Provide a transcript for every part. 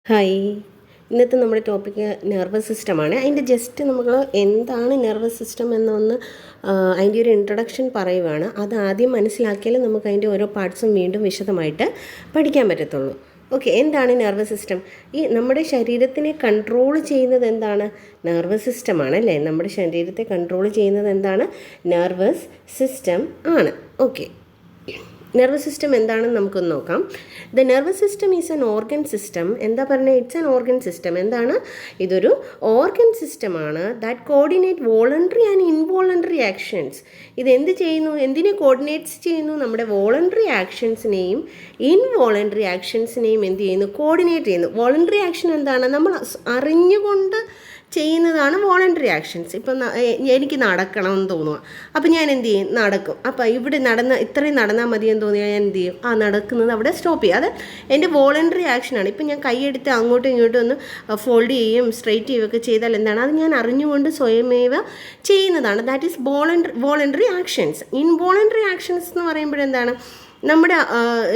Hi, ഇന്നത്തെ നമ്മുടെ topic nervous സിസ്റ്റമാണ്. അതിൻ്റെ ജസ്റ്റ് നമ്മൾ എന്താണ് നെർവസ് സിസ്റ്റം എന്നൊന്ന് അതിൻ്റെ ഒരു ഇൻട്രൊഡക്ഷൻ പറയുവാണ്. അത് ആദ്യം മനസ്സിലാക്കിയാൽ നമുക്ക് അതിൻ്റെ ഓരോ പാർട്സും വീണ്ടും വിശദമായിട്ട് പഠിക്കാൻ പറ്റത്തുള്ളൂ. ഓക്കെ, എന്താണ് നെർവസ് സിസ്റ്റം? ഈ നമ്മുടെ ശരീരത്തിനെ കൺട്രോൾ ചെയ്യുന്നത് എന്താണ്? നെർവസ് സിസ്റ്റമാണ് അല്ലേ? നമ്മുടെ ശരീരത്തെ കൺട്രോൾ ചെയ്യുന്നത് എന്താണ്? നെർവസ് സിസ്റ്റം ആണ്. ഓക്കെ, നെർവസ് സിസ്റ്റം എന്താണെന്ന് നമുക്കൊന്ന് നോക്കാം. The nervous system is an organ system. എന്താ പറഞ്ഞത്? It's an organ system. എന്താണ്? ഇതൊരു ഓർഗൻ സിസ്റ്റമാണ്. That coordinate voluntary and involuntary actions. ഇത് എന്ത് ചെയ്യുന്നു? എന്തിനെ കോർഡിനേറ്റ്സ് ചെയ്യുന്നു? നമ്മുടെ വോളണ്ടറി ആക്ഷൻസിനെയും ഇൻവോളണ്ടറി ആക്ഷൻസിനെയും എന്ത് ചെയ്യുന്നു? കോർഡിനേറ്റ് ചെയ്യുന്നു. വോളണ്ടറി ആക്ഷൻ എന്താണ്? നമ്മൾ അറിഞ്ഞുകൊണ്ട് ചെയ്യുന്നതാണ് വോളണ്ടറി ആക്ഷൻസ്. ഇപ്പം എനിക്ക് നടക്കണമെന്ന് തോന്നുക, അപ്പം ഞാൻ എന്ത് ചെയ്യും? നടക്കും. അപ്പം ഇവിടെ ഇത്രയും നടന്നാൽ മതിയെന്ന് തോന്നിയാൽ ഞാൻ എന്ത് ചെയ്യും? നടക്കുന്നത് അവിടെ സ്റ്റോപ്പ് ചെയ്യും. അത് എൻ്റെ വോളണ്ടറി ആക്ഷനാണ്. ഇപ്പം ഞാൻ കൈയെടുത്ത് അങ്ങോട്ടും ഇങ്ങോട്ടും ഒന്ന് ഫോൾഡ് ചെയ്യുകയും സ്ട്രെയിറ്റ് ചെയ്യുകയൊക്കെ ചെയ്താൽ എന്താണ്? അത് ഞാൻ അറിഞ്ഞുകൊണ്ട് സ്വയമേവ ചെയ്യുന്നതാണ്. That is voluntary actions. Involuntary actions എന്ന് പറയുമ്പോഴെന്താണ്? നമ്മുടെ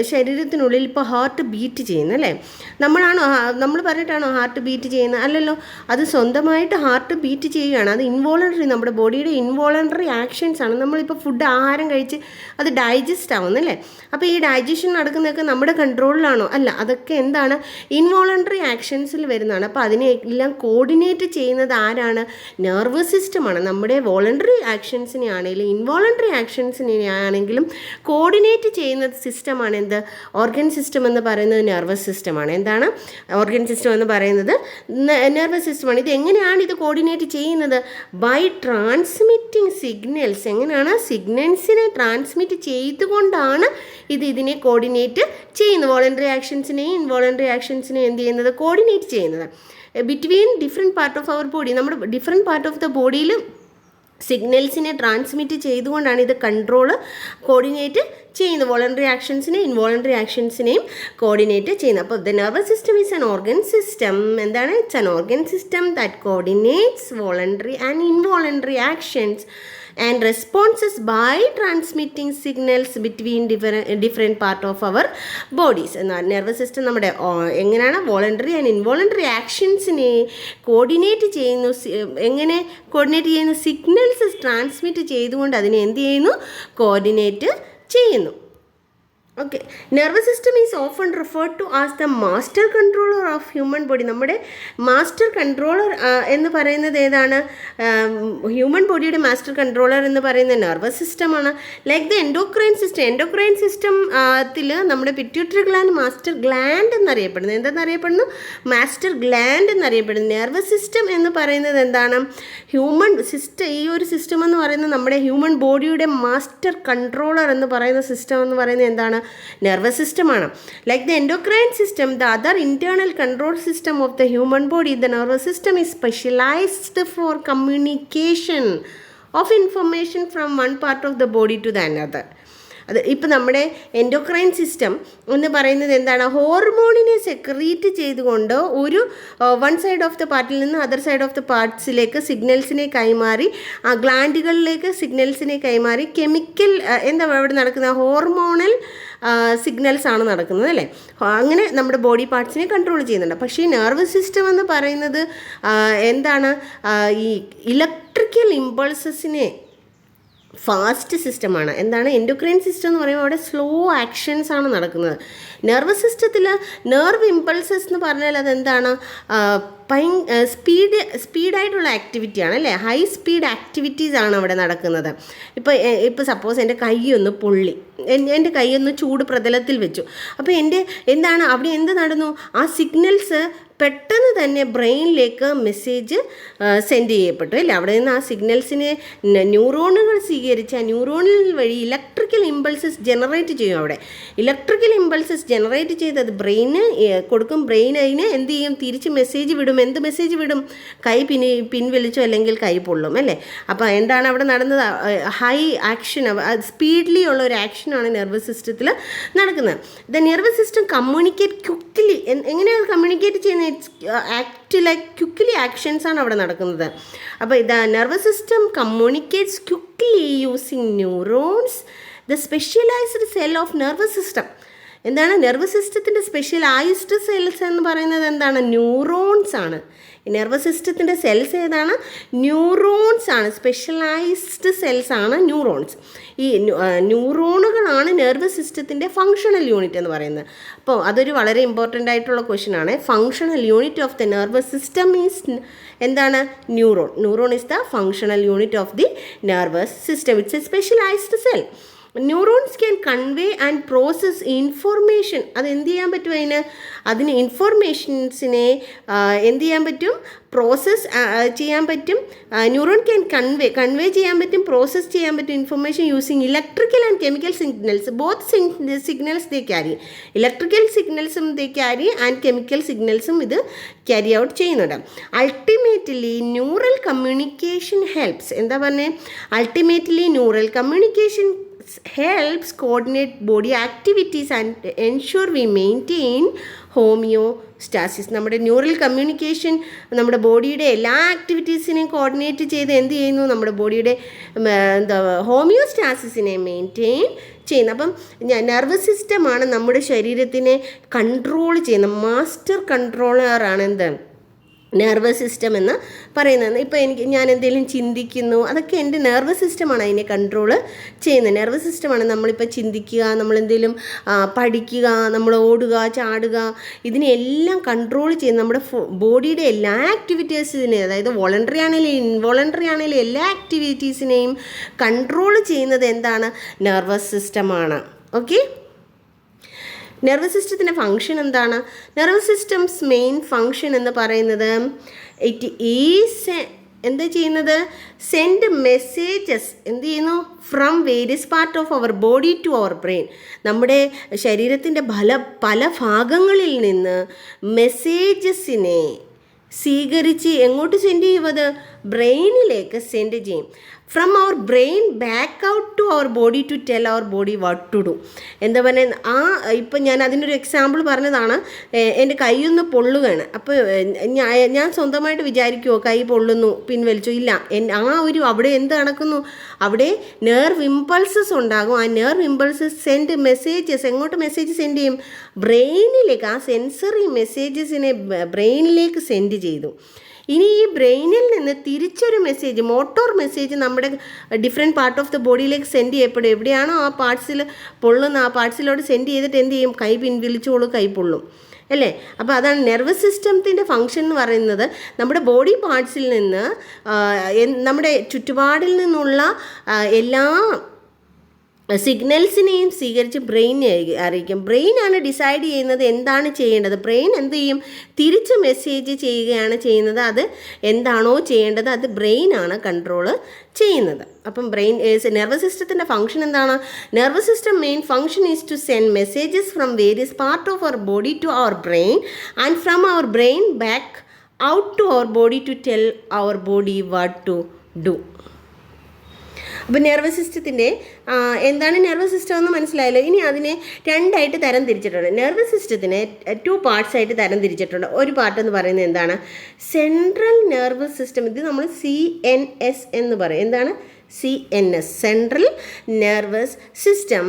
ശരീരത്തിനുള്ളിൽ ഇപ്പോൾ ഹാർട്ട് ബീറ്റ് ചെയ്യുന്നത് അല്ലേ? നമ്മൾ പറഞ്ഞിട്ടാണോ ഹാർട്ട് ബീറ്റ് ചെയ്യുന്നത്? അല്ലല്ലോ, അത് സ്വന്തമായിട്ട് ഹാർട്ട് ബീറ്റ് ചെയ്യുകയാണ്. അത് ഇൻവോളണ്ടറി, നമ്മുടെ ബോഡിയുടെ ഇൻവോളണ്ടറി ആക്ഷൻസ് ആണ്. നമ്മളിപ്പോൾ ആഹാരം കഴിച്ച് അത് ഡൈജസ്റ്റ് ആവുന്നല്ലേ? അപ്പോൾ ഈ ഡൈജഷൻ നടക്കുന്നതൊക്കെ നമ്മുടെ കൺട്രോളിലാണോ? അല്ല, അതൊക്കെ എന്താണ്? ഇൻവോളണ്ടറി ആക്ഷൻസിൽ വരുന്നതാണ്. അപ്പോൾ അതിനെല്ലാം കോർഡിനേറ്റ് ചെയ്യുന്നത് ആരാണ്? നെർവസ് സിസ്റ്റമാണ്. നമ്മുടെ വോളണ്ടറി ആക്ഷൻസിനെ ആണെങ്കിലും ഇൻവോളണ്ടറി ആക്ഷൻസിനെ ആണെങ്കിലും കോർഡിനേറ്റ് ചെയ്യുന്ന സിസ്റ്റമാണ് എന്ത്? ഓർഗൻ സിസ്റ്റം എന്ന് പറയുന്നത് നെർവസ് സിസ്റ്റമാണ്. എന്താണ് ഓർഗൻ സിസ്റ്റം എന്ന് പറയുന്നത്? നെർവസ് സിസ്റ്റമാണ്. ഇത് എങ്ങനെയാണ് ഇത് കോർഡിനേറ്റ് ചെയ്യുന്നത്? By transmitting signals. എങ്ങനെയാണ്? സിഗ്നൽസിനെ ട്രാൻസ്മിറ്റ് ചെയ്തുകൊണ്ടാണ് ഇതിനെ കോർഡിനേറ്റ് ചെയ്യുന്നത്. വോളണ്ടറി ആക്ഷൻസിനെയും ഇൻവോളണ്ടറി ആക്ഷൻസിനെയും എന്ത് ചെയ്യുന്നത്? കോർഡിനേറ്റ് ചെയ്യുന്നത് between different part of our body. നമ്മുടെ ഡിഫറെൻറ്റ് പാർട്ട് ഓഫ് ദ ബോഡിയിൽ സിഗ്നൽസിനെ ട്രാൻസ്മിറ്റ് ചെയ്തുകൊണ്ടാണ് ഇത് കോർഡിനേറ്റ് ചെയ്യുന്നത്. വോളണ്ടറി ആക്ഷൻസിനെയും ഇൻവോളണ്ടറി ആക്ഷൻസിനെയും കോർഡിനേറ്റ് ചെയ്യുന്നത്. അപ്പോൾ the nervous system is an organ system. എന്താണ്? It's an organ system that coordinates voluntary and involuntary actions and responses by transmitting signals between different part of our bodies. എന്നാൽ nervous system നമ്മുടെ എങ്ങനെയാണ് voluntary and involuntary ആക്ഷൻസിനെ coordinate ചെയ്യുന്നു. എങ്ങനെ coordinate ചെയ്യുന്നു? Signals transmit ചെയ്തുകൊണ്ട് അതിനെ എന്ത് ചെയ്യുന്നു? കോർഡിനേറ്റ് ചെയ്യുന്നു. Okay, nervous system is often referred to as the master controller of human body. നമ്മുടെ മാസ്റ്റർ കൺട്രോളർ എന്ന് പറയുന്നത് ഏതാണ്? ഹ്യൂമൻ ബോഡിയുടെ മാസ്റ്റർ കൺട്രോളർ എന്ന് പറയുന്നത് നെർവസ് സിസ്റ്റമാണ്. Like the endocrine system. Endocrine സിസ്റ്റത്തിൽ നമ്മുടെ പിറ്റ്യൂട്ടറി ഗ്ലാൻഡ് മാസ്റ്റർ ഗ്ലാൻഡ് എന്നറിയപ്പെടുന്നു. എന്തെന്നറിയപ്പെടുന്നു? മാസ്റ്റർ ഗ്ലാൻഡ് എന്നറിയപ്പെടുന്നു. നെർവസ് സിസ്റ്റം എന്ന് പറയുന്നത് എന്താണ്? Human system. ഈ ഒരു സിസ്റ്റം എന്ന് പറയുന്നത് നമ്മുടെ ഹ്യൂമൻ ബോഡിയുടെ മാസ്റ്റർ കൺട്രോളർ എന്ന് പറയുന്ന സിസ്റ്റം എന്ന് പറയുന്നത് എന്താണ്? നെർവസ് സിസ്റ്റമാണ്. Like the endocrine system, the other internal control system of the human body, the nervous system is specialised for communication of information from one part of the body to the another. അത് ഇപ്പം നമ്മുടെ endocrine system എന്ന് പറയുന്നത് എന്താണ്? ഹോർമോണിനെ secrete ചെയ്തുകൊണ്ട് ഒരു one side of the പാർട്ടിൽ നിന്ന് അതർ സൈഡ് ഓഫ് ദ പാർട്സിലേക്ക് സിഗ്നൽസിനെ കൈമാറി, ആ ഗ്ലാൻഡുകളിലേക്ക് സിഗ്നൽസിനെ കൈമാറി കെമിക്കൽ എന്താ അവിടെ നടക്കുന്ന ഹോർമോണൽ സിഗ്നൽസ് ആണ് നടക്കുന്നത് അല്ലേ? അങ്ങനെ നമ്മുടെ ബോഡി പാർട്സിനെ കൺട്രോൾ ചെയ്യുന്നുണ്ട്. പക്ഷേ ഈ നെർവസ് സിസ്റ്റം എന്ന് പറയുന്നത് എന്താണ്? ഈ ഇലക്ട്രിക്കൽ ഇമ്പൾസസിനെ ഫാസ്റ്റ് സിസ്റ്റമാണ്. എന്താണ്? എൻഡോക്രൈൻ സിസ്റ്റം എന്ന് പറയുമ്പോൾ അവിടെ സ്ലോ ആക്ഷൻസ് ആണ് നടക്കുന്നത്. നെർവസ് സിസ്റ്റത്തിൽ നെർവ് ഇമ്പൾസസ് എന്ന് പറഞ്ഞാൽ അതെന്താണ്? സ്പീഡായിട്ടുള്ള ആക്ടിവിറ്റിയാണ് അല്ലേ? ഹൈ സ്പീഡ് ആക്ടിവിറ്റീസ് ആണ് അവിടെ നടക്കുന്നത്. ഇപ്പോൾ സപ്പോസ് എൻ്റെ കൈയൊന്ന് പൊള്ളി, എൻ്റെ കൈയൊന്ന് ചൂട് പ്രതലത്തിൽ വെച്ചു. അപ്പോൾ എന്താണ് അവിടെ എന്ത് നടന്നു? ആ സിഗ്നൽസ് പെട്ടെന്ന് തന്നെ ബ്രെയിനിലേക്ക് മെസ്സേജ് സെൻഡ് ചെയ്യപ്പെട്ടു അല്ലേ? അവിടെ നിന്ന് ആ സിഗ്നൽസിനെ ന്യൂറോണുകൾ സ്വീകരിച്ച് ആ ന്യൂറോണിൽ വഴി ഇലക്ട്രിക്കൽ ഇമ്പൾസസ് ജനറേറ്റ് ചെയ്യും. അവിടെ ഇലക്ട്രിക്കൽ ഇമ്പൾസസ് ജനറേറ്റ് ചെയ്ത് അത് ബ്രെയിന് കൊടുക്കും. ബ്രെയിൻ അതിന് എന്ത് ചെയ്യും? തിരിച്ച് മെസ്സേജ് വിടും. എന്ത് മെസ്സേജ് വിടും? കൈ പിൻവലിച്ചോ അല്ലെങ്കിൽ കൈ പൊള്ളും അല്ലേ? അപ്പോൾ എന്താണ് അവിടെ നടന്നത്? ഹൈ ആക്ഷൻ, സ്പീഡ്ലി ഉള്ള ഒരു ആക്ഷനാണ് നെർവസ് സിസ്റ്റത്തിൽ നടക്കുന്നത്. The nervous system communicate quickly. എങ്ങനെയാണ് കമ്മ്യൂണിക്കേറ്റ് ചെയ്യുന്നത്? ആക്ട് ലൈക്ക് ക്വിക്ക്ലി ആക്ഷൻസ് ആണ് അവിടെ നടക്കുന്നത്. അപ്പോൾ ഇത് nervous system communicates quickly using neurons, the specialised cell of nervous system. എന്താണ് നെർവസ് സിസ്റ്റത്തിൻ്റെ സ്പെഷ്യലൈസ്ഡ് സെൽസ് എന്ന് പറയുന്നത് എന്താണ്? ന്യൂറോൺസ് ആണ്. നെർവസ് സിസ്റ്റത്തിൻ്റെ സെൽസ് ഏതാണ്? ന്യൂറോൺസ് ആണ്. സ്പെഷ്യലൈസ്ഡ് സെൽസ് ആണ് ന്യൂറോൺസ്. ഈ ന്യൂറോണുകളാണ് നെർവസ് സിസ്റ്റത്തിൻ്റെ ഫങ്ഷണൽ യൂണിറ്റ് എന്ന് പറയുന്നത്. അപ്പോൾ അതൊരു വളരെ ഇമ്പോർട്ടൻ്റ് ആയിട്ടുള്ള ക്വസ്റ്റ്യൻ ആണ്. Functional unit of the nervous system is എന്താണ്? Neuron. Neuron is the functional unit of the nervous system. It's a specialized cell. Neurons can convey and process information. അത് എന്ത് ചെയ്യാൻ പറ്റും? അതിന് ഇൻഫോർമേഷൻസിനെ എന്ത് ചെയ്യാൻ പറ്റും? പ്രോസസ്സ് ചെയ്യാൻ പറ്റും. ന്യൂറോൺ ക്യാൻ കൺവേ ചെയ്യാൻ പറ്റും, പ്രോസസ്സ് ചെയ്യാൻ പറ്റും information using electrical and chemical signals. Both signals they carry. Electrical സിഗ്നൽസും ദേ ക്യാരി ആൻഡ് കെമിക്കൽ സിഗ്നൽസും ഇത് ക്യാരി ഔട്ട് ചെയ്യുന്നുണ്ട്. Ultimately neural communication helps. എന്താ പറഞ്ഞത്? Ultimately neural communication helps coordinate body activities and ensure we maintain homeostasis. നമ്മുടെ neural communication നമ്മുടെ ബോഡിയുടെ എല്ലാ ആക്ടിവിറ്റീസിനെയും കോർഡിനേറ്റ് ചെയ്ത് എന്ത് ചെയ്യുന്നു? നമ്മുടെ ബോഡിയുടെ ഹോമിയോസ്റ്റാസിസിനെ മെയിൻറ്റെയിൻ ചെയ്യുന്നു. അപ്പം നെർവസ് സിസ്റ്റമാണ് നമ്മുടെ ശരീരത്തിനെ കൺട്രോൾ ചെയ്യുന്ന മാസ്റ്റർ കൺട്രോളറാണ് എന്ത്? നെർവസ് സിസ്റ്റം എന്ന് പറയുന്നത്. ഇപ്പോൾ ഞാൻ എന്തെങ്കിലും ചിന്തിക്കുന്നു, അതൊക്കെ എൻ്റെ നെർവസ് സിസ്റ്റമാണ് അതിനെ കൺട്രോൾ ചെയ്യുന്നത്. നെർവസ് സിസ്റ്റമാണ് നമ്മളിപ്പോൾ ചിന്തിക്കുക, നമ്മളെന്തെങ്കിലും പഠിക്കുക, നമ്മൾ ഓടുക, ചാടുക, ഇതിനെല്ലാം കൺട്രോൾ ചെയ്യുന്നത് നമ്മുടെ ബോഡിയുടെ എല്ലാ ആക്ടിവിറ്റീസിനെയും, അതായത് വോളണ്ടറി ആണെങ്കിലും ഇൻവോളണ്ടറി ആണെങ്കിലും എല്ലാ ആക്ടിവിറ്റീസിനെയും കൺട്രോൾ ചെയ്യുന്നത് എന്താണ്? നെർവസ് സിസ്റ്റമാണ്. ഓക്കെ. നെർവസ് സിസ്റ്റത്തിൻ്റെ ഫങ്ഷൻ എന്താണ്? നെർവസ് സിസ്റ്റംസ് മെയിൻ ഫങ്ഷൻ എന്ന് പറയുന്നത് ഇറ്റ് ഈസ് എന്താ ചെയ്യുന്നത്? സെൻഡ് മെസ്സേജസ് എന്ത് ചെയ്യുന്നു? From various part of our body to our brain. നമ്മുടെ ശരീരത്തിൻ്റെ പല ഭാഗങ്ങളിൽ നിന്ന് മെസ്സേജസിനെ സ്വീകരിച്ച് എങ്ങോട്ട് സെൻഡ് ചെയ്യുന്നത്? ബ്രെയിനിലേക്ക് സെൻഡ് ചെയ്യും. From our brain back out to our body to tell our body what to do. എന്താ പറയുക? ഇപ്പം ഞാൻ അതിനൊരു എക്സാമ്പിൾ പറഞ്ഞതാണ്. എൻ്റെ കൈയൊന്ന് പൊള്ളുകയാണ്. അപ്പോൾ ഞാൻ സ്വന്തമായിട്ട് വിചാരിക്കുമോ കൈ പൊള്ളുന്നു പിൻവലിച്ചു? ഇല്ല. അവിടെ എന്ത് നടക്കുന്നു? അവിടെ നെർവ് ഇമ്പൾസസ് ഉണ്ടാകും. ആ നെർവ് ഇമ്പൾസസ് സെൻഡ് മെസ്സേജസ്. എങ്ങോട്ട് മെസ്സേജ് സെൻഡ് ചെയ്യും? ബ്രെയിനിലേക്ക്. ആ സെൻസറി മെസ്സേജസിനെ ബ്രെയിനിലേക്ക് സെൻഡ് ചെയ്തു. ഇനി ഈ ബ്രെയിനിൽ നിന്ന് തിരിച്ചൊരു മെസ്സേജ്, മോട്ടോർ മെസ്സേജ് നമ്മുടെ ഡിഫറെൻറ്റ് പാർട്ട് ഓഫ് ദ ബോഡിയിലേക്ക് സെൻഡ് ചെയ്യപ്പെടും. എവിടെയാണോ ആ പാർട്സിൽ പൊള്ളുന്ന ആ പാർട്സിലോട്ട് സെൻഡ് ചെയ്തിട്ട് എന്ത് ചെയ്യും? കൈ പിൻവലിച്ചോളൂ, കൈ പൊള്ളും അല്ലേ? അപ്പോൾ അതാണ് നെർവസ് സിസ്റ്റത്തിൻ്റെ ഫങ്ഷൻ എന്ന് പറയുന്നത്. നമ്മുടെ ബോഡി പാർട്സിൽ നിന്ന് നമ്മുടെ ചുറ്റുപാടിൽ നിന്നുള്ള എല്ലാ സിഗ്നൽസിനെയും സ്വീകരിച്ച് ബ്രെയിനെ അറിയിക്കും. ബ്രെയിനാണ് ഡിസൈഡ് ചെയ്യുന്നത് എന്താണ് ചെയ്യേണ്ടത്. ബ്രെയിൻ എന്ത് ചെയ്യും? തിരിച്ച് മെസ്സേജ് ചെയ്യുകയാണ് ചെയ്യുന്നത്. അത് എന്താണോ ചെയ്യേണ്ടത് അത് ബ്രെയിനാണ് കൺട്രോൾ ചെയ്യുന്നത്. അപ്പം നെർവസ് സിസ്റ്റത്തിൻ്റെ ഫങ്ഷൻ എന്താണ്? Nervous system main function is to send messages from various part of our body to our brain and from our brain back out to our body to tell our body what to do. അപ്പോൾ nervous സിസ്റ്റത്തിൻ്റെ എന്താണ് nervous system എന്ന് മനസ്സിലായല്ലോ. ഇനി അതിനെ രണ്ടായിട്ട് തരം തിരിച്ചിട്ടുണ്ട്. നെർവസ് സിസ്റ്റത്തിനെ 2 പാർട്സ് ആയിട്ട് തരം തിരിച്ചിട്ടുണ്ട്. ഒരു പാർട്ട് എന്ന് പറയുന്നത് എന്താണ്? Central nervous system. ഇത് നമ്മൾ CNS എന്ന് പറയും. എന്താണ്? CNS, central nervous system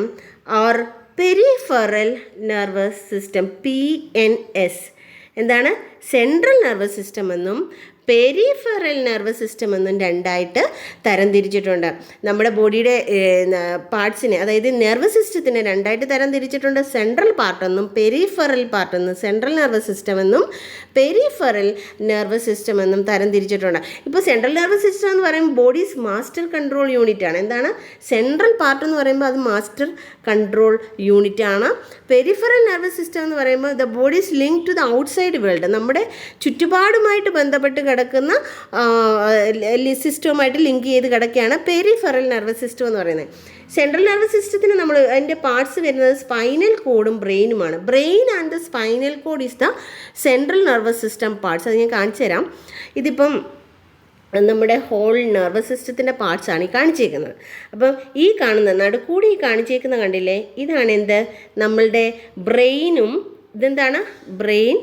or peripheral nervous system, PNS. എന്താണ്? സെൻട്രൽ നെർവസ് സിസ്റ്റം എന്നും പെരിഫറൽ നെർവസ് സിസ്റ്റം എന്നും രണ്ടായിട്ട് തരംതിരിച്ചിട്ടുണ്ട്. നമ്മുടെ ബോഡിയുടെ പാർട്സിനെ, അതായത് നെർവസ് സിസ്റ്റത്തിനെ രണ്ടായിട്ട് തരംതിരിച്ചിട്ടുണ്ട്. സെൻട്രൽ പാർട്ടെന്നും പെരിഫറൽ പാർട്ടെന്നും, സെൻട്രൽ നെർവസ് സിസ്റ്റം എന്നും പെരിഫറൽ നെർവസ് സിസ്റ്റം എന്നും തരംതിരിച്ചിട്ടുണ്ട്. ഇപ്പോൾ സെൻട്രൽ നെർവസ് സിസ്റ്റം എന്ന് പറയുമ്പോൾ ബോഡീസ് മാസ്റ്റർ കൺട്രോൾ യൂണിറ്റ് ആണ്. എന്താണ്? സെൻട്രൽ പാർട്ട് എന്ന് പറയുമ്പോൾ അത് മാസ്റ്റർ കൺട്രോൾ യൂണിറ്റ് ആണ്. പെരിഫറൽ നെർവസ് സിസ്റ്റം എന്ന് പറയുമ്പോൾ the body's link to the outside world, നമ്മുടെ ചുറ്റുപാടുമായിട്ട് ബന്ധപ്പെട്ട് കിടക്കുന്ന സിസ്റ്റവുമായിട്ട് ലിങ്ക് ചെയ്ത് കിടക്കുകയാണ് പെരിഫറൽ നെർവസ് സിസ്റ്റം എന്ന് പറയുന്നത്. സെൻട്രൽ നെർവസ് സിസ്റ്റത്തിന് നമ്മൾ അതിൻ്റെ പാർട്സ് വരുന്നത് സ്പൈനൽ കോഡും ബ്രെയിനുമാണ്. Brain and the spinal cord is the central nervous system parts. അത് ഞാൻ കാണിച്ചു തരാം. ഇതിപ്പം നമ്മുടെ ഹോൾ നെർവസ് സിസ്റ്റത്തിൻ്റെ പാർട്സാണ് ഈ കാണിച്ചേക്കുന്നത്. അപ്പം ഈ കാണുന്ന നടുക്കൂടി ഈ കാണിച്ചേക്കുന്ന കണ്ടില്ലേ, ഇതാണ് എന്ത്? നമ്മളുടെ ബ്രെയിനും. ഇതെന്താണ്? ബ്രെയിൻ.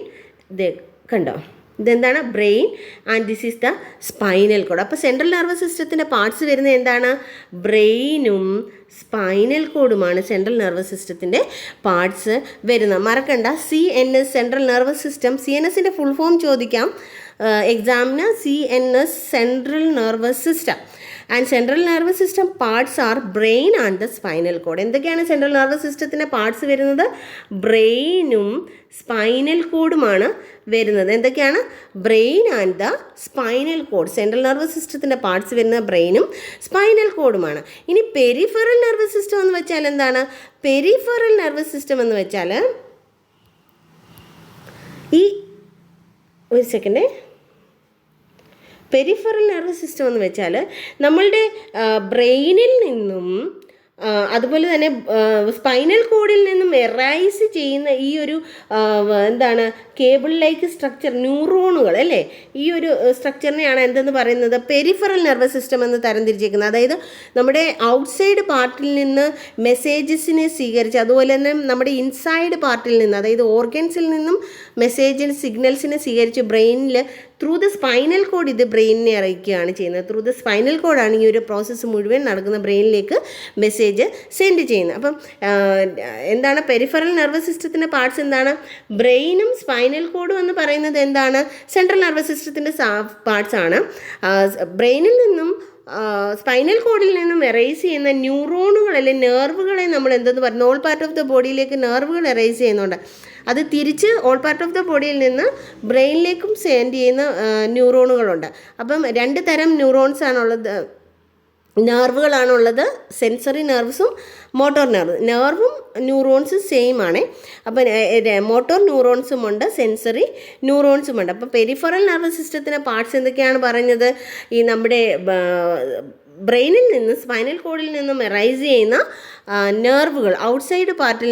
ഇത് കണ്ടോ? ഇതെന്താണ്? Brain. And this is the spinal cord. അപ്പോൾ സെൻട്രൽ നെർവസ് സിസ്റ്റത്തിൻ്റെ പാർട്സ് വരുന്നത് എന്താണ്? ബ്രെയിനും സ്പൈനൽ കോഡുമാണ് സെൻട്രൽ നെർവസ് സിസ്റ്റത്തിൻ്റെ പാർട്സ് വരുന്നത്. മറക്കണ്ട, CNS സെൻട്രൽ നെർവസ് സിസ്റ്റം. CNSൻ്റെ ഫുൾ ഫോം ചോദിക്കാം എക്സാമിന്. CNS central nervous system. And central nervous system parts are brain and the spinal cord. എന്തൊക്കെയാണ് സെൻട്രൽ നെർവസ് സിസ്റ്റത്തിൻ്റെ പാർട്സ് വരുന്നത്? ബ്രെയിനും സ്പൈനൽ കോഡുമാണ് വരുന്നത്. എന്തൊക്കെയാണ്? Brain and the spinal cord. Central nervous സിസ്റ്റത്തിൻ്റെ പാർട്സ് വരുന്നത് ബ്രെയിനും സ്പൈനൽ കോഡുമാണ്. ഇനി പെരിഫറൽ നെർവസ് സിസ്റ്റം എന്ന് വെച്ചാൽ എന്താണ്? പെരിഫറൽ നെർവസ് സിസ്റ്റം എന്ന് വെച്ചാൽ ഒരു സെക്കൻഡ്. പെരിഫറൽ നെർവസ് സിസ്റ്റം എന്ന് വെച്ചാൽ നമ്മളുടെ ബ്രെയിനിൽ നിന്നും അതുപോലെ തന്നെ സ്പൈനൽ കോഡിൽ നിന്നും എറൈസ് ചെയ്യുന്ന ഈ ഒരു എന്താണ് കേബിൾ ലൈക്ക് സ്ട്രക്ചർ, ന്യൂറോണുകൾ അല്ലേ, ഈ ഒരു സ്ട്രക്ചറിനെയാണ് എന്തെന്ന് പറയുന്നത്? പെരിഫറൽ നെർവസ് സിസ്റ്റം എന്ന് തരംതിരിച്ചിരിക്കുന്നത്. അതായത് നമ്മുടെ ഔട്ട്സൈഡ് പാർട്ടിൽ നിന്ന് മെസ്സേജസിനെ സ്വീകരിച്ച്, അതുപോലെ തന്നെ നമ്മുടെ ഇൻസൈഡ് പാർട്ടിൽ നിന്ന്, അതായത് ഓർഗൻസിൽ നിന്നും സിഗ്നൽസിനെ സ്വീകരിച്ച് ബ്രെയിനിൽ ത്രൂ ദ സ്പൈനൽ കോഡ് ഇത് ബ്രെയിനിനെ അറിയിക്കുകയാണ് ചെയ്യുന്നത്. ത്രൂ ദ സ്പൈനൽ കോഡാണ് ഈ ഒരു പ്രോസസ്സ് മുഴുവൻ നടക്കുന്ന, ബ്രെയിനിലേക്ക് മെസ്സേജ് സെൻഡ് ചെയ്യുന്നത്. അപ്പം എന്താണ് പെരിഫറൽ നെർവസ് സിസ്റ്റത്തിൻ്റെ പാർട്സ് എന്താണ്? ബ്രെയിനും സ്പൈനൽ കോഡും എന്ന് പറയുന്നത് എന്താണ്? സെൻട്രൽ നെർവസ് സിസ്റ്റത്തിൻ്റെ പാർട്സ് ആണ്. ബ്രെയിനിൽ നിന്നും സ്പൈനൽ കോഡിൽ നിന്നും എറൈസ് ചെയ്യുന്ന ന്യൂറോണുകൾ അല്ലെങ്കിൽ നെർവുകളെ നമ്മൾ എന്തെന്ന് പറയുന്നു? ഓൾ പാർട്ട് ഓഫ് ദ ബോഡിയിലേക്ക് നെർവുകൾ എറൈസ് ചെയ്യുന്നുണ്ട്. അത് തിരിച്ച് ഓൾ പാർട്ട് ഓഫ് ദ ബോഡിയിൽ നിന്ന് ബ്രെയിനിലേക്കും സെൻഡ് ചെയ്യുന്ന ന്യൂറോണുകളുണ്ട്. അപ്പം 2 തരം ന്യൂറോൺസ് ആണുള്ളത്, നെർവുകളാണുള്ളത്. സെൻസറി നെർവ്സും മോട്ടോർ നെർവും ന്യൂറോൺസും സെയിം ആണ്. അപ്പം മോട്ടോർ ന്യൂറോൺസും ഉണ്ട്, സെൻസറി ന്യൂറോൺസും ഉണ്ട്. അപ്പം പെരിഫറൽ നെർവസ് സിസ്റ്റത്തിൻ്റെ പാർട്സ് എന്തൊക്കെയാണ് പറഞ്ഞത്? ഈ നമ്മുടെ ബ്രെയിനിൽ നിന്ന് സ്പൈനൽ കോഡിൽ നിന്നും എറൈസ് ചെയ്യുന്ന നെർവുകൾ, ഔട്ട്സൈഡ് പാർട്ടിൽ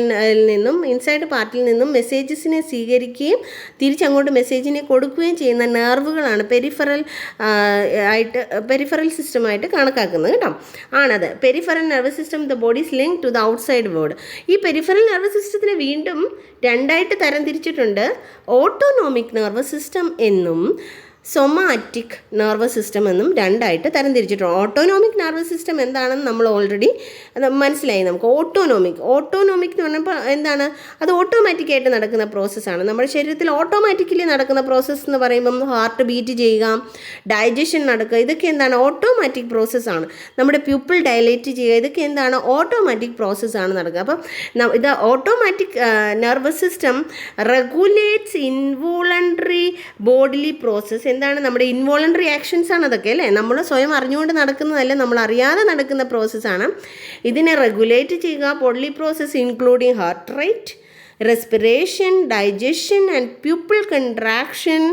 നിന്നും ഇൻസൈഡ് പാർട്ടിൽ നിന്നും മെസ്സേജസിനെ സ്വീകരിക്കുകയും തിരിച്ചങ്ങോട്ട് മെസ്സേജിനെ കൊടുക്കുകയും ചെയ്യുന്ന നെർവുകളാണ് പെരിഫറൽ സിസ്റ്റമായിട്ട് കണക്കാക്കുന്നത് കേട്ടോ. ആണത് peripheral nervous system. The body is linked to the outside world. ഈ പെരിഫറൽ നെർവസ് സിസ്റ്റത്തിനെ വീണ്ടും 2ആയിട്ട് തരംതിരിച്ചിട്ടുണ്ട്. ഓട്ടോണോമിക് നെർവസ് സിസ്റ്റം എന്നും സൊമാറ്റിക് നെർവസ് സിസ്റ്റം എന്നും 2ആയിട്ട് തരംതിരിച്ചിട്ടുണ്ട്. ഓട്ടോണോമിക് നെർവസ് സിസ്റ്റം എന്താണെന്ന് നമ്മൾ ഓൾറെഡി മനസ്സിലായി നമുക്ക്. ഓട്ടോണോമിക് എന്ന് പറഞ്ഞപ്പോൾ എന്താണ്? അത് ഓട്ടോമാറ്റിക്കായിട്ട് നടക്കുന്ന പ്രോസസ്സാണ്. നമ്മുടെ ശരീരത്തിൽ ഓട്ടോമാറ്റിക്കലി നടക്കുന്ന പ്രോസസ്സ് എന്ന് പറയുമ്പം ഹാർട്ട് ബീറ്റ് ചെയ്യുക, ഡൈജഷൻ നടക്കുക, ഇതൊക്കെ എന്താണ്? ഓട്ടോമാറ്റിക് പ്രോസസ്സാണ്. നമ്മുടെ പ്യൂപ്പിൾ ഡയലേറ്റ് ചെയ്യുക, ഇതൊക്കെ എന്താണ്? ഓട്ടോമാറ്റിക് പ്രോസസ്സാണ് നടക്കുക. അപ്പം ഇത് automatic nervous system regulates involuntary bodily process. എന്താണ്? നമ്മുടെ ഇൻവോളണ്ടറി ആക്ഷൻസ് ആണ് അതൊക്കെ അല്ലേ, നമ്മൾ സ്വയം അറിഞ്ഞുകൊണ്ട് നടക്കുന്നതല്ല, നമ്മൾ അറിയാതെ നടക്കുന്ന പ്രോസസ്സാണ്. ഇതിനെ റെഗുലേറ്റ് ചെയ്യുക. Body process including heart rate, respiration, digestion and pupil contraction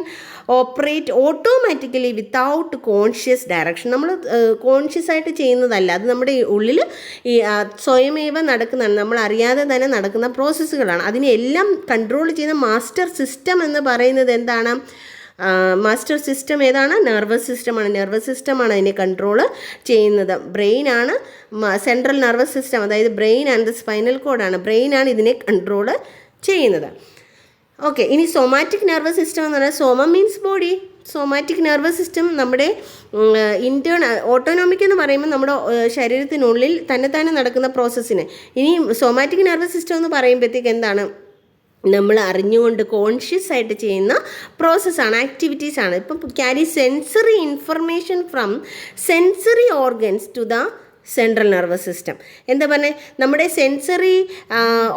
operate automatically without conscious direction. നമ്മൾ കോൺഷ്യസ് ആയിട്ട് ചെയ്യുന്നതല്ല, അത് നമ്മുടെ ഉള്ളിൽ ഈ സ്വയമേവ നടക്കുന്നതാണ്, നമ്മൾ അറിയാതെ തന്നെ നടക്കുന്ന പ്രോസസ്സുകളാണ്. അതിനെല്ലാം കൺട്രോൾ ചെയ്യുന്ന മാസ്റ്റർ സിസ്റ്റം എന്ന് പറയുന്നത് എന്താണ്? മാസ്റ്റർ സിസ്റ്റം ഏതാണ്? നെർവസ് സിസ്റ്റമാണ്. നെർവസ് സിസ്റ്റമാണ് അതിനെ കൺട്രോൾ ചെയ്യുന്നത്. ബ്രെയിനാണ് സെൻട്രൽ നെർവസ് സിസ്റ്റം, അതായത് ബ്രെയിൻ ആൻഡ് ദ സ്പൈനൽ കോഡാണ്. ബ്രെയിനാണ് ഇതിനെ കൺട്രോൾ ചെയ്യുന്നത്. ഓക്കെ, ഇനി സൊമാറ്റിക് നെർവസ് സിസ്റ്റം എന്ന് പറഞ്ഞാൽ soma means body. Somatic nervous system നമ്മുടെ ഓട്ടോണോമിക് എന്ന് പറയുമ്പോൾ നമ്മുടെ ശരീരത്തിനുള്ളിൽ തന്നെ നടക്കുന്ന പ്രോസസ്സിന്. ഇനി സോമാറ്റിക് നെർവസ് സിസ്റ്റം എന്ന് പറയുമ്പോഴത്തേക്ക് എന്താണ്? നമ്മൾ അറിഞ്ഞുകൊണ്ട് കോൺഷ്യസ് ആയിട്ട് ചെയ്യുന്ന പ്രോസസ്സാണ്, ആക്ടിവിറ്റീസാണ്. ഇപ്പം carry sensory information from sensory organs to the central nervous system. എന്താ പറഞ്ഞത്? നമ്മുടെ സെൻസറി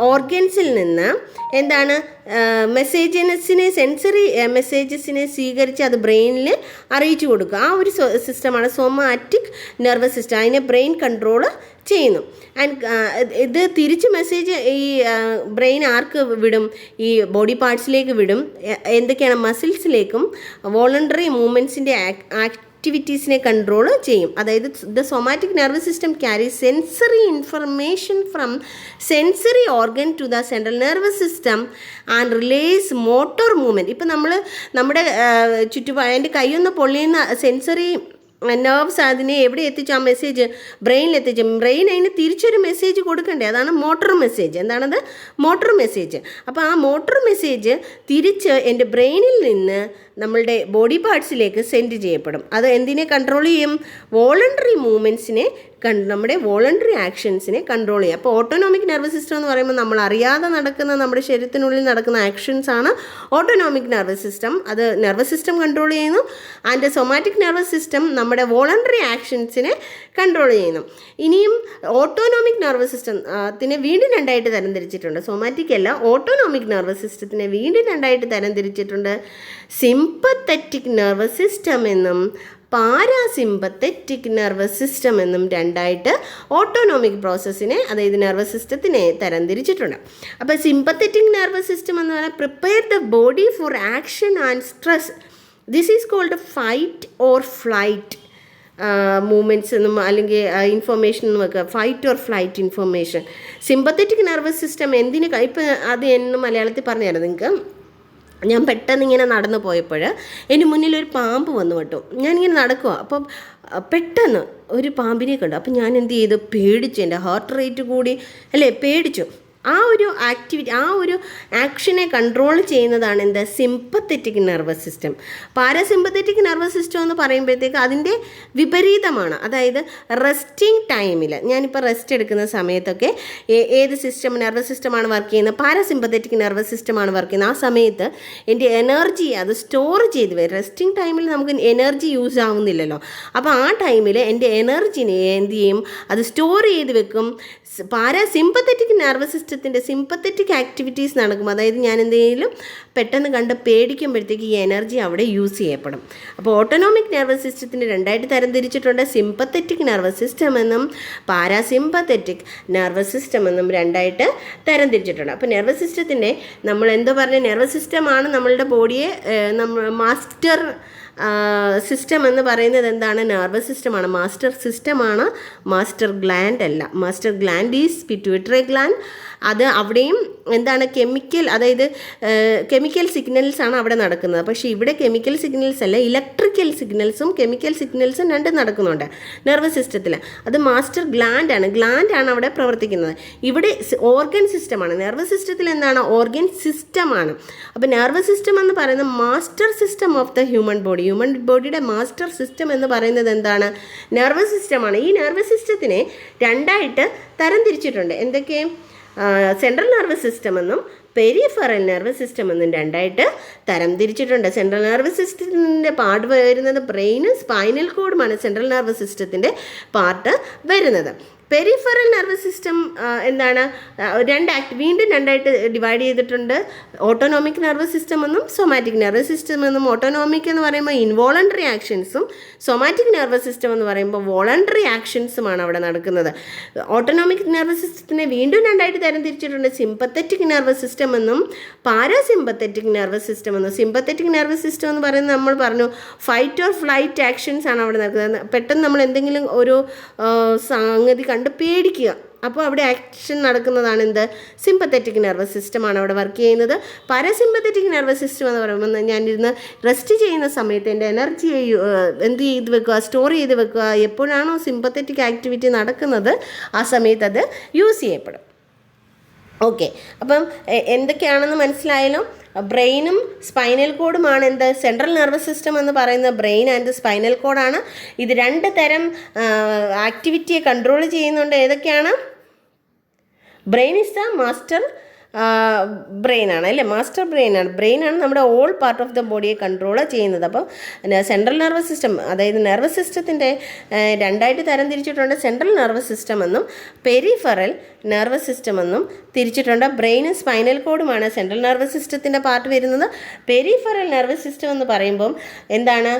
ഓർഗൻസിൽ നിന്ന് എന്താണ് സെൻസറി മെസ്സേജസിനെ സ്വീകരിച്ച് അത് ബ്രെയിനിൽ അറിയിച്ചു കൊടുക്കുക. ആ ഒരു സിസ്റ്റമാണ് സോമാറ്റിക് നെർവസ് സിസ്റ്റം. അതിനെ ബ്രെയിൻ കൺട്രോൾ ചെയ്യുന്നു. ആൻഡ് ഇത് തിരിച്ച് മെസ്സേജ് ഈ ബ്രെയിൻ ആർക്ക് വിടും? ഈ ബോഡി പാർട്സിലേക്ക് വിടും. എന്തൊക്കെയാണ്? മസിൽസിലേക്കും വോളണ്ടറി മൂവ്മെൻറ്റ്സിൻ്റെ ആക്ടിവിറ്റീസിനെ കൺട്രോൾ ചെയ്യും. അതായത് the somatic nervous system carry sensory information from sensory organ to the central nervous system and relays motor movement. ഇപ്പം നമ്മൾ നമ്മുടെ എൻ്റെ കൈയൊന്ന് പൊള്ളിയുന്ന സെൻസറി നെർവ്സ് അതിനെ എവിടെ എത്തിച്ചു, ആ മെസ്സേജ് ബ്രെയിനിൽ എത്തിച്ചു. ബ്രെയിൻ അതിന് തിരിച്ചൊരു മെസ്സേജ് കൊടുക്കണ്ടേ, അതാണ് മോട്ടോർ മെസ്സേജ്. എന്താണത്? Motor message. അപ്പോൾ ആ മോട്ടോർ മെസ്സേജ് തിരിച്ച് എൻ്റെ ബ്രെയിനിൽ നിന്ന് നമ്മളുടെ ബോഡി പാർട്സിലേക്ക് സെൻഡ് ചെയ്യപ്പെടും. അത് എന്തിനെ കൺട്രോൾ ചെയ്യും? വോളണ്ടറി മൂവ്മെൻറ്റ്സിനെ, നമ്മുടെ വോളണ്ടറി ആക്ഷൻസിനെ കൺട്രോൾ ചെയ്യും. അപ്പോൾ ഓട്ടോണോമിക് നെർവസ് സിസ്റ്റം എന്ന് പറയുമ്പോൾ നമ്മൾ അറിയാതെ നടക്കുന്ന, നമ്മുടെ ശരീരത്തിനുള്ളിൽ നടക്കുന്ന ആക്ഷൻസ് ആണ് ഓട്ടോണോമിക് നെർവസ് സിസ്റ്റം. അത് നെർവസ് സിസ്റ്റം കൺട്രോൾ ചെയ്യുന്നു. ആൻഡ് സൊമാറ്റിക് നെർവസ് സിസ്റ്റം നമ്മുടെ വോളണ്ടറി ആക്ഷൻസിനെ കൺട്രോൾ ചെയ്യുന്നു. ഇനിയും ഓട്ടോണോമിക് നെർവസ് സിസ്റ്റത്തിനെ വീണ്ടും രണ്ടായിട്ട് തരംതിരിച്ചിട്ടുണ്ട്. സൊമാറ്റിക് അല്ല, ഓട്ടോണോമിക് നെർവസ് സിസ്റ്റത്തിനെ വീണ്ടും രണ്ടായിട്ട് തരംതിരിച്ചിട്ടുണ്ട്. സിമ്പത്തറ്റിക് നെർവസ് സിസ്റ്റം എന്നും പാരാസിമ്പത്തറ്റിക് നെർവസ് സിസ്റ്റം എന്നും രണ്ടായിട്ട് ഓട്ടോണോമിക് പ്രോസസ്സിനെ, അതായത് നെർവസ് സിസ്റ്റത്തിനെ തരംതിരിച്ചിട്ടുണ്ട്. അപ്പോൾ സിമ്പത്തറ്റിക് നെർവസ് സിസ്റ്റം എന്ന് പറഞ്ഞാൽ prepare the body for action and stress. This is called fight or flight movements എന്നും അല്ലെങ്കിൽ ഇൻഫർമേഷൻ എന്നും വെക്കുക. Fight or flight information. Sympathetic nervous system എന്തിന്, ഇപ്പം അത് എന്ന് മലയാളത്തിൽ പറഞ്ഞു തരാം നിങ്ങൾക്ക്. ഞാൻ പെട്ടെന്ന് ഇങ്ങനെ നടന്നു പോയപ്പോൾ എൻ്റെ മുന്നിൽ ഒരു പാമ്പ് വന്നു കേട്ടോ. ഞാനിങ്ങനെ നടക്കുക, അപ്പം പെട്ടെന്ന് ഒരു പാമ്പിനെ കണ്ടു. അപ്പം ഞാൻ എന്ത് ചെയ്തു? പേടിച്ചു. എൻ്റെ ഹാർട്ട് റേറ്റ് കൂടി, അല്ലേ, പേടിച്ചു. ആ ഒരു ആക്ടിവിറ്റി, ആ ഒരു ആക്ഷനെ കൺട്രോൾ ചെയ്യുന്നതാണ് എന്ത്? Sympathetic nervous system. Parasympathetic nervous system എന്ന് പറയുമ്പോഴത്തേക്ക് അതിൻ്റെ വിപരീതമാണ്. അതായത് റെസ്റ്റിംഗ് ടൈമിൽ, ഞാനിപ്പോൾ റെസ്റ്റ് എടുക്കുന്ന സമയത്തൊക്കെ ഏത് സിസ്റ്റം, നെർവസ് സിസ്റ്റമാണ് വർക്ക് ചെയ്യുന്നത്? പാരാസിമ്പത്തറ്റിക് നെർവസ് സിസ്റ്റമാണ് വർക്ക് ചെയ്യുന്നത്. ആ സമയത്ത് എൻ്റെ എനർജി അത് സ്റ്റോർ ചെയ്ത് വരും. റെസ്റ്റിംഗ് ടൈമിൽ നമുക്ക് എനർജി യൂസ് ആവുന്നില്ലല്ലോ. അപ്പോൾ ആ ടൈമിൽ എൻ്റെ എനർജിനെ എന്ത് ചെയ്യും? അത് സ്റ്റോർ ചെയ്ത് വെക്കും. പാരാസിമ്പത്തറ്റിക് നെർവസ് സിസ്റ്റത്തിൻ്റെ സിമ്പത്തറ്റിക് ആക്ടിവിറ്റീസ് നടക്കും. അതായത് ഞാൻ എന്തെങ്കിലും പെട്ടെന്ന് കണ്ട് പേടിക്കുമ്പോഴത്തേക്ക് ഈ എനർജി അവിടെ യൂസ് ചെയ്യപ്പെടും. അപ്പോൾ ഓട്ടോണോമിക് നെർവസ് സിസ്റ്റത്തിൻ്റെ രണ്ടായിട്ട് തരംതിരിച്ചിട്ടുണ്ട്. സിമ്പത്തറ്റിക് നെർവസ് സിസ്റ്റം എന്നും പാരാസിമ്പത്തറ്റിക് നെർവസ് സിസ്റ്റം എന്നും രണ്ടായിട്ട് തരംതിരിച്ചിട്ടുണ്ട്. അപ്പോൾ നെർവസ് സിസ്റ്റത്തിൻ്റെ നമ്മൾ എന്തോ പറഞ്ഞ നെർവസ് സിസ്റ്റമാണ് നമ്മളുടെ ബോഡിയെ മാസ്റ്റർ സിസ്റ്റം എന്ന് പറയുന്നത് എന്താണ്? നെർവസ് സിസ്റ്റമാണ്. മാസ്റ്റർ സിസ്റ്റമാണ്, മാസ്റ്റർ ഗ്ലാൻഡ് അല്ല. Master gland is pituitary gland. അത് അവിടെയും എന്താണ്? കെമിക്കൽ, അതായത് കെമിക്കൽ സിഗ്നൽസ് ആണ് അവിടെ നടക്കുന്നത്. പക്ഷേ ഇവിടെ കെമിക്കൽ സിഗ്നൽസ് അല്ല, ഇലക്ട്രിക്കൽ സിഗ്നൽസും കെമിക്കൽ സിഗ്നൽസും രണ്ടും നടക്കുന്നുണ്ട് നെർവസ് സിസ്റ്റത്തിൽ. അത് മാസ്റ്റർ ഗ്ലാൻഡാണ് അവിടെ പ്രവർത്തിക്കുന്നത്. ഇവിടെ ഓർഗൻ സിസ്റ്റമാണ്. നെർവസ് സിസ്റ്റത്തിൽ എന്താണ്? ഓർഗൻ സിസ്റ്റമാണ്. അപ്പോൾ നെർവസ് സിസ്റ്റം എന്ന് പറയുന്നത് master system of the human ബോഡിയുടെ മാസ്റ്റർ സിസ്റ്റം എന്ന് പറയുന്നത് എന്താണ്? നെർവസ് സിസ്റ്റമാണ്. ഈ നെർവസ് സിസ്റ്റത്തിനെ രണ്ടായിട്ട് തരംതിരിച്ചിട്ടുണ്ട്. എന്തൊക്കെ? സെൻട്രൽ നെർവസ് സിസ്റ്റം എന്നും പെരിഫറൽ നെർവസ് സിസ്റ്റം എന്നും രണ്ടായിട്ട് തരംതിരിച്ചിട്ടുണ്ട്. സെൻട്രൽ നെർവസ് സിസ്റ്റത്തിൻ്റെ പാർട്ട് വരുന്നത് ബ്രെയിനും സ്പൈനൽ കോഡുമാണ്. സെൻട്രൽ നെർവസ് സിസ്റ്റത്തിൻ്റെ പാർട്ട് വരുന്നത്. പെരിഫറൽ നെർവസ് സിസ്റ്റം എന്താണ്? വീണ്ടും രണ്ടായിട്ട് ഡിവൈഡ് ചെയ്തിട്ടുണ്ട്. ഓട്ടോണോമിക് നെർവസ് സിസ്റ്റം എന്നും സൊമാറ്റിക് നെർവസ് സിസ്റ്റം എന്നും. ഓട്ടോണോമിക് എന്ന് പറയുമ്പോൾ ഇൻവോളണ്ടറി ആക്ഷൻസും, സൊമാറ്റിക് നെർവസ് സിസ്റ്റം എന്ന് പറയുമ്പോൾ വോളണ്ടറി ആക്ഷൻസുമാണ് അവിടെ നടക്കുന്നത്. ഓട്ടോണോമിക് നെർവസ് സിസ്റ്റത്തിനെ വീണ്ടും രണ്ടായിട്ട് തരംതിരിച്ചിട്ടുണ്ട്. സിമ്പത്തറ്റിക് നെർവസ് സിസ്റ്റം എന്നും പാരാസിമ്പത്തറ്റിക് നെർവസ് സിസ്റ്റം എന്നും. സിമ്പത്തറ്റിക് നെർവസ് സിസ്റ്റം എന്ന് പറയുന്നത് നമ്മൾ പറഞ്ഞു ഫൈറ്റ് ഓർ ഫ്ലൈറ്റ് ആക്ഷൻസ് ആണ് അവിടെ നടക്കുന്നത്. പെട്ടെന്ന് നമ്മൾ എന്തെങ്കിലും ഒരു സംഗതി കണ്ട് പേടിക്കുക, അപ്പോൾ അവിടെ ആക്ഷൻ നടക്കുന്നതാണ് എന്ത്? സിമ്പത്തറ്റിക് നെർവസ് സിസ്റ്റമാണ് അവിടെ വർക്ക് ചെയ്യുന്നത്. പാരാസിമ്പത്തറ്റിക് നെർവസ് സിസ്റ്റം എന്ന് പറയുമ്പോൾ ഞാനിരുന്ന് റെസ്റ്റ് ചെയ്യുന്ന സമയത്ത് എൻ്റെ എനർജി എന്ത് ചെയ്ത് വെക്കുക? സ്റ്റോർ ചെയ്ത് വെക്കുക. എപ്പോഴാണോ സിമ്പത്തറ്റിക് ആക്ടിവിറ്റി നടക്കുന്നത് ആ സമയത്ത് അത് യൂസ് ചെയ്യപ്പെടും. ഓക്കെ, അപ്പം എന്തൊക്കെയാണെന്ന് മനസ്സിലായാലും ബ്രെയിനും സ്പൈനൽ കോഡുമാണ് എന്ത്? സെൻട്രൽ നെർവസ് സിസ്റ്റം എന്ന് പറയുന്നത് ബ്രെയിൻ ആൻഡ് സ്പൈനൽ കോഡാണ്. ഇത് രണ്ട് തരം ആക്ടിവിറ്റിയെ കൺട്രോൾ ചെയ്യുന്നുണ്ട്. ഏതൊക്കെയാണ്? ബ്രെയിൻ ഇസ് ദ മാസ്റ്റർ ബ്രെയിനാണ്, അല്ലേ? മാസ്റ്റർ ബ്രെയിനാണ് നമ്മുടെ ഓൾ പാർട്ട് ഓഫ് ദ ബോഡിയെ കൺട്രോൾ ചെയ്യുന്നത്. അപ്പോൾ സെൻട്രൽ നെർവസ് സിസ്റ്റം, അതായത് നെർവസ് സിസ്റ്റത്തിൻ്റെ രണ്ടായിട്ട് തരംതിരിച്ചിട്ടുണ്ട്. സെൻട്രൽ നെർവസ് സിസ്റ്റം എന്നും പെരിഫറൽ നെർവസ് സിസ്റ്റം എന്നും തിരിച്ചിട്ടുണ്ട്. ബ്രെയിനും സ്പൈനൽ കോഡുമാണ് സെൻട്രൽ നെർവസ് സിസ്റ്റത്തിൻ്റെ പാർട്ട് വരുന്നത്. പെരിഫറൽ നെർവസ് സിസ്റ്റം എന്ന് പറയുമ്പം എന്താണ്?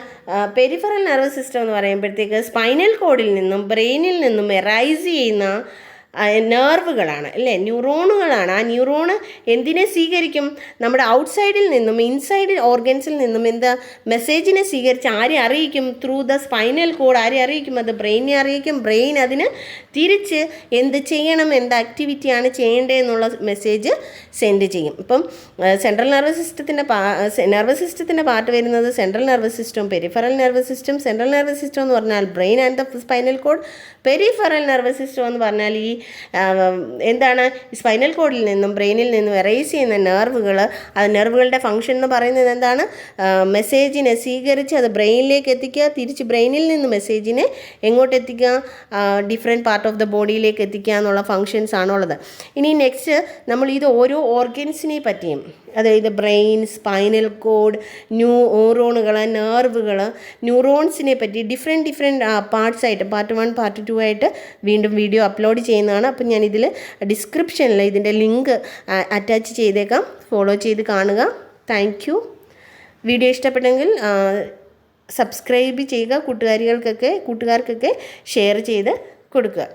പെരിഫറൽ നെർവസ് സിസ്റ്റം എന്ന് പറയുമ്പോഴത്തേക്ക് സ്പൈനൽ കോഡിൽ നിന്നും ബ്രെയിനിൽ നിന്നും എറൈസ് ചെയ്യുന്ന നെർവുകളാണ് അല്ലേ, ന്യൂറോണുകളാണ്. ആ ന്യൂറോണ് എന്തിനെ സ്വീകരിക്കും? നമ്മുടെ ഔട്ട്സൈഡിൽ നിന്നും ഇൻസൈഡ് ഓർഗൻസിൽ നിന്നും എന്താ മെസ്സേജിനെ സ്വീകരിച്ച് ആരെ അറിയിക്കും? ത്രൂ ദ സ്പൈനൽ കോഡ് ആരെ അറിയിക്കും? അത് ബ്രെയിനെ അറിയിക്കും. ബ്രെയിൻ അതിന് തിരിച്ച് എന്ത് ചെയ്യണം, എന്ത് ആക്ടിവിറ്റിയാണ് ചെയ്യേണ്ടതെന്നുള്ള മെസ്സേജ് സെൻഡ് ചെയ്യും. ഇപ്പം സെൻട്രൽ നെർവസ് സിസ്റ്റത്തിൻ്റെ പാർട്ട് വരുന്നത് central nervous system, peripheral nervous system. Central nervous system എന്ന് പറഞ്ഞാൽ brain and the spinal code. Peripheral nervous system എന്ന് പറഞ്ഞാൽ ഈ എന്താണ്, സ്പൈനൽ കോഡിൽ നിന്നും ബ്രെയിനിൽ നിന്നും എറേസ് ചെയ്യുന്ന നെർവുകൾ. അത് നെർവുകളുടെ ഫംഗ്ഷൻ എന്ന് പറയുന്നത് എന്താണ്? മെസ്സേജിനെ സ്വീകരിച്ച് അത് ബ്രെയിനിലേക്ക് എത്തിക്കുക, തിരിച്ച് ബ്രെയിനിൽ നിന്ന് മെസ്സേജിനെ എങ്ങോട്ട് എത്തിക്കുക? ഡിഫറെൻറ്റ് പാർട്ട് ഓഫ് ദ ബോഡിയിലേക്ക് എത്തിക്കുക എന്നുള്ള ഫങ്ഷൻസ് ആണുള്ളത്. ഇനി നെക്സ്റ്റ് നമ്മൾ ഇത് ഓരോ ഓർഗൻസിനെ പറ്റിയും, അതായത് ബ്രെയിൻ, സ്പൈനൽ കോഡ്, ന്യൂറോണുകൾ, നെർവുകൾ, ന്യൂറോൺസിനെ പറ്റി ഡിഫറെൻറ്റ് പാർട്സ് ആയിട്ട് പാർട്ട് 1 പാർട്ട് 2 ആയിട്ട് വീണ്ടും വീഡിയോ അപ്ലോഡ് ചെയ്യുന്നതാണ്. അപ്പം ഞാനിതിൽ ഡിസ്ക്രിപ്ഷനിൽ ഇതിൻ്റെ ലിങ്ക് അറ്റാച്ച് ചെയ്തേക്കാം, ഫോളോ ചെയ്ത് കാണുക. Thank you. വീഡിയോ ഇഷ്ടപ്പെട്ടെങ്കിൽ സബ്സ്ക്രൈബ് ചെയ്യുക, കൂട്ടുകാർക്കൊക്കെ ഷെയർ ചെയ്ത് കൊടുക്കുക.